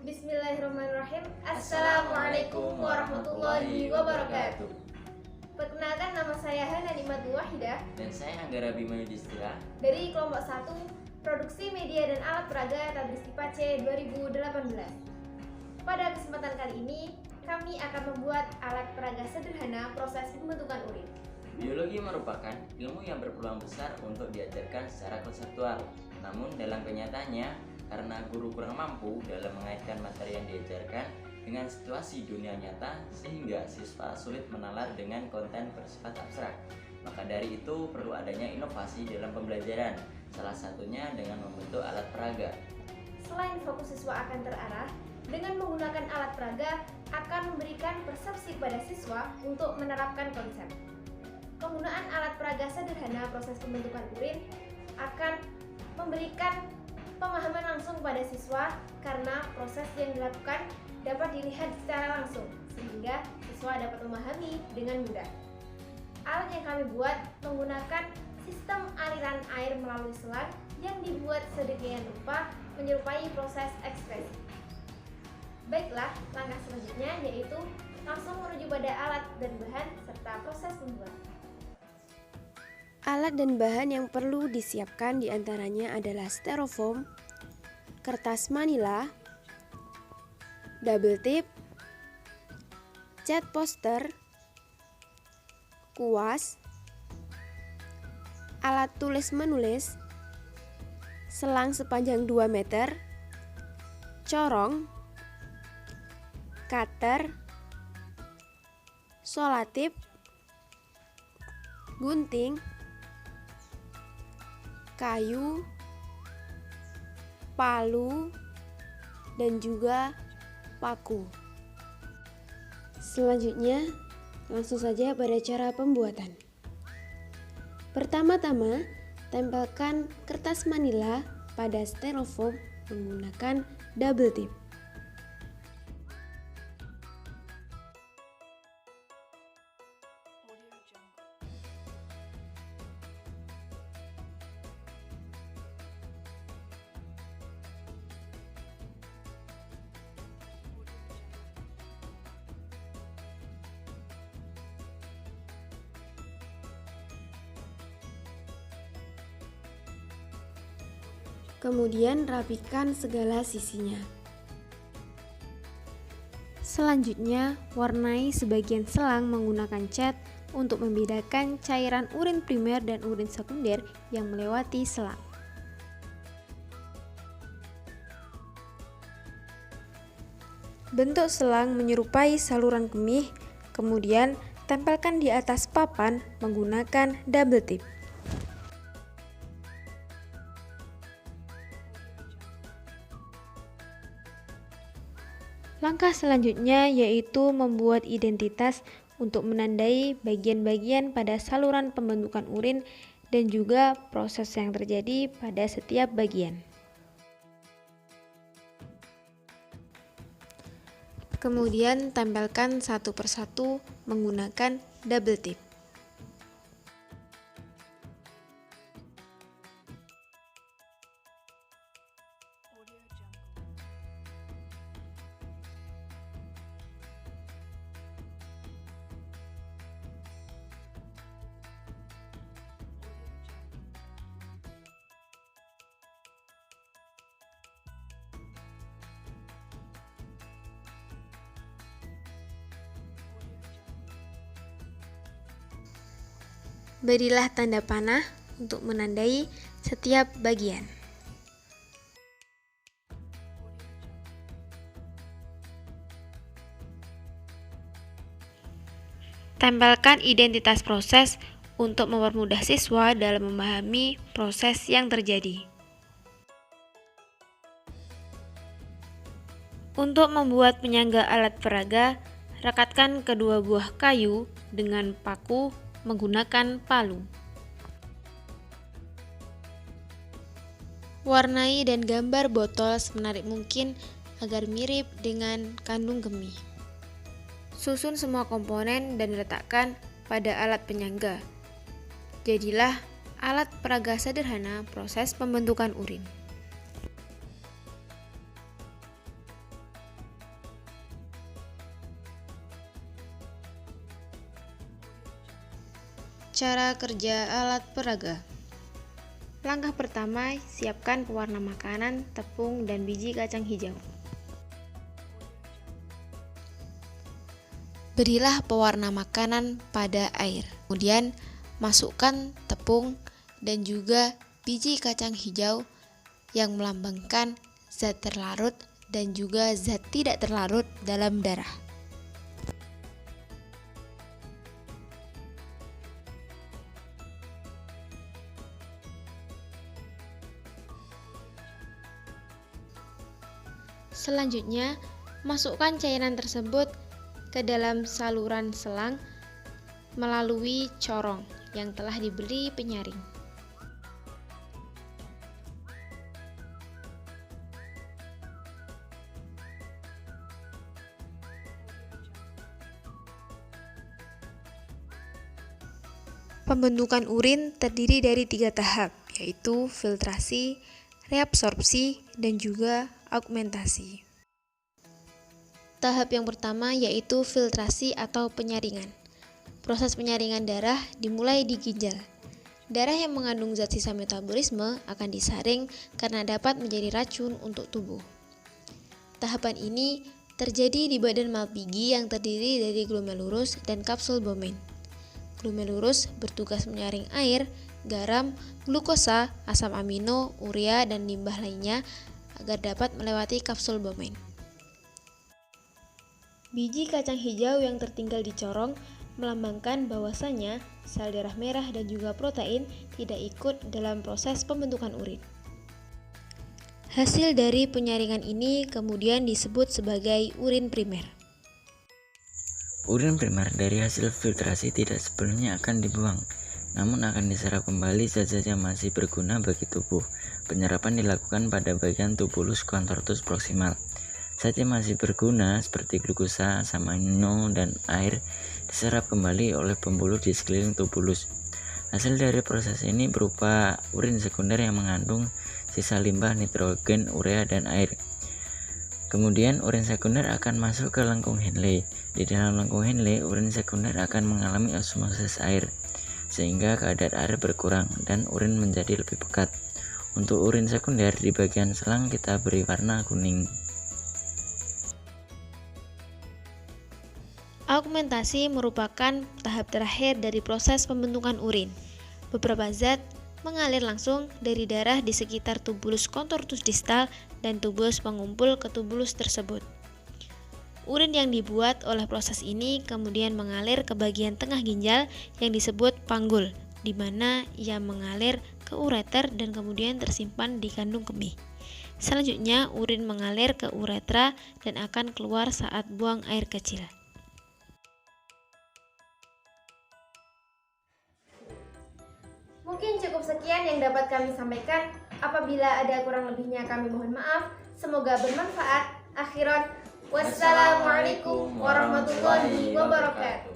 Bismillahirrahmanirrahim. Assalamualaikum warahmatullahi wabarakatuh. Perkenalkan, nama saya Hana Nimatul Wahidah Dan saya Anggara Bima Yudhistira dari kelompok 1 Produksi Media dan Alat Peraga Tadris IPA C 2018. Pada kesempatan kali ini, kami akan membuat alat peraga sederhana proses pembentukan urin. Biologi merupakan ilmu yang berpeluang besar untuk diajarkan secara konseptual. Namun dalam kenyataannya, karena guru kurang mampu dalam mengaitkan materi yang diajarkan dengan situasi dunia nyata, sehingga siswa sulit menalar dengan konten bersifat abstrak. Maka dari itu perlu adanya inovasi dalam pembelajaran, salah satunya dengan membentuk alat peraga. Selain fokus siswa akan terarah, dengan menggunakan alat peraga akan memberikan persepsi pada siswa untuk menerapkan konsep. Penggunaan alat peraga sederhana proses pembentukan urin akan memberikan pemahaman langsung pada siswa karena proses yang dilakukan dapat dilihat secara langsung sehingga siswa dapat memahami dengan mudah. Alat yang kami buat menggunakan sistem aliran air melalui selang yang dibuat sedemikian rupa menyerupai proses ekspresi. Baiklah, langkah selanjutnya yaitu langsung menuju pada alat dan bahan serta proses pembuatan. Alat dan bahan yang perlu disiapkan diantaranya adalah styrofoam, kertas manila, double tip, cat poster, kuas, alat tulis menulis, selang sepanjang 2 meter, corong, cutter, solatip, gunting, kayu, palu, dan juga paku. Selanjutnya, langsung saja pada cara pembuatan. Pertama-tama, tempelkan kertas manila pada styrofoam menggunakan double tip. Kemudian rapikan segala sisinya. Selanjutnya, warnai sebagian selang menggunakan cat untuk membedakan cairan urin primer dan urin sekunder yang melewati selang. Bentuk selang menyerupai saluran kemih, kemudian tempelkan di atas papan menggunakan double tip. Langkah selanjutnya yaitu membuat identitas untuk menandai bagian-bagian pada saluran pembentukan urin dan juga proses yang terjadi pada setiap bagian. Kemudian tempelkan satu persatu menggunakan double tip. Berilah tanda panah untuk menandai setiap bagian. Tempelkan identitas proses untuk mempermudah siswa dalam memahami proses yang terjadi. Untuk membuat penyangga alat peraga, rekatkan kedua buah kayu dengan paku menggunakan palu. Warnai dan gambar botol semenarik mungkin agar mirip dengan kandung kemih. Susun semua komponen dan letakkan pada alat penyangga. Jadilah alat peraga sederhana proses pembentukan urin. Cara kerja alat peraga. Langkah pertama, siapkan pewarna makanan, tepung, dan biji kacang hijau. Berilah pewarna makanan pada air. Kemudian, masukkan tepung dan juga biji kacang hijau yang melambangkan zat terlarut dan juga zat tidak terlarut dalam darah. Selanjutnya, masukkan cairan tersebut ke dalam saluran selang melalui corong yang telah diberi penyaring. Pembentukan urin terdiri dari 3 tahap, yaitu filtrasi, reabsorpsi, dan juga augmentasi. Tahap yang pertama yaitu filtrasi atau penyaringan. Proses penyaringan darah dimulai di ginjal. Darah yang mengandung zat sisa metabolisme akan disaring karena dapat menjadi racun untuk tubuh. Tahapan ini terjadi di badan Malpighi yang terdiri dari glomerulus dan kapsul Bowman. Glomerulus bertugas menyaring air, garam, glukosa, asam amino, urea, dan limbah lainnya agar dapat melewati kapsul Bowman. Biji kacang hijau yang tertinggal di corong melambangkan bahwasanya sel darah merah dan juga protein tidak ikut dalam proses pembentukan urin. Hasil dari penyaringan ini kemudian disebut sebagai urin primer. Urin primer dari hasil filtrasi tidak sepenuhnya akan dibuang, namun akan diserap kembali zat-zat yang masih berguna bagi tubuh. Penyerapan dilakukan pada bagian tubulus contortus proximal. Zat yang masih berguna seperti glukosa, asam amino, dan air diserap kembali oleh pembuluh di sekeliling tubulus. Hasil dari proses ini berupa urin sekunder yang mengandung sisa limbah nitrogen, urea, dan air. Kemudian urin sekunder akan masuk ke lengkung Henle. Di dalam lengkung Henle, urin sekunder akan mengalami osmosis air, sehingga kadar air berkurang dan urin menjadi lebih pekat. Untuk urin sekunder di bagian selang kita beri warna kuning. Augmentasi merupakan tahap terakhir dari proses pembentukan urin. Beberapa zat mengalir langsung dari darah di sekitar tubulus contortus distal dan tubulus pengumpul ke tubulus tersebut. Urin yang dibuat oleh proses ini kemudian mengalir ke bagian tengah ginjal yang disebut panggul, di mana ia mengalir ke ureter dan kemudian tersimpan di kandung kemih. Selanjutnya, urin mengalir ke uretra dan akan keluar saat buang air kecil. Mungkin cukup sekian yang dapat kami sampaikan. Apabila ada kurang lebihnya kami mohon maaf. Semoga bermanfaat. Akhiran, wassalamualaikum warahmatullahi wabarakatuh.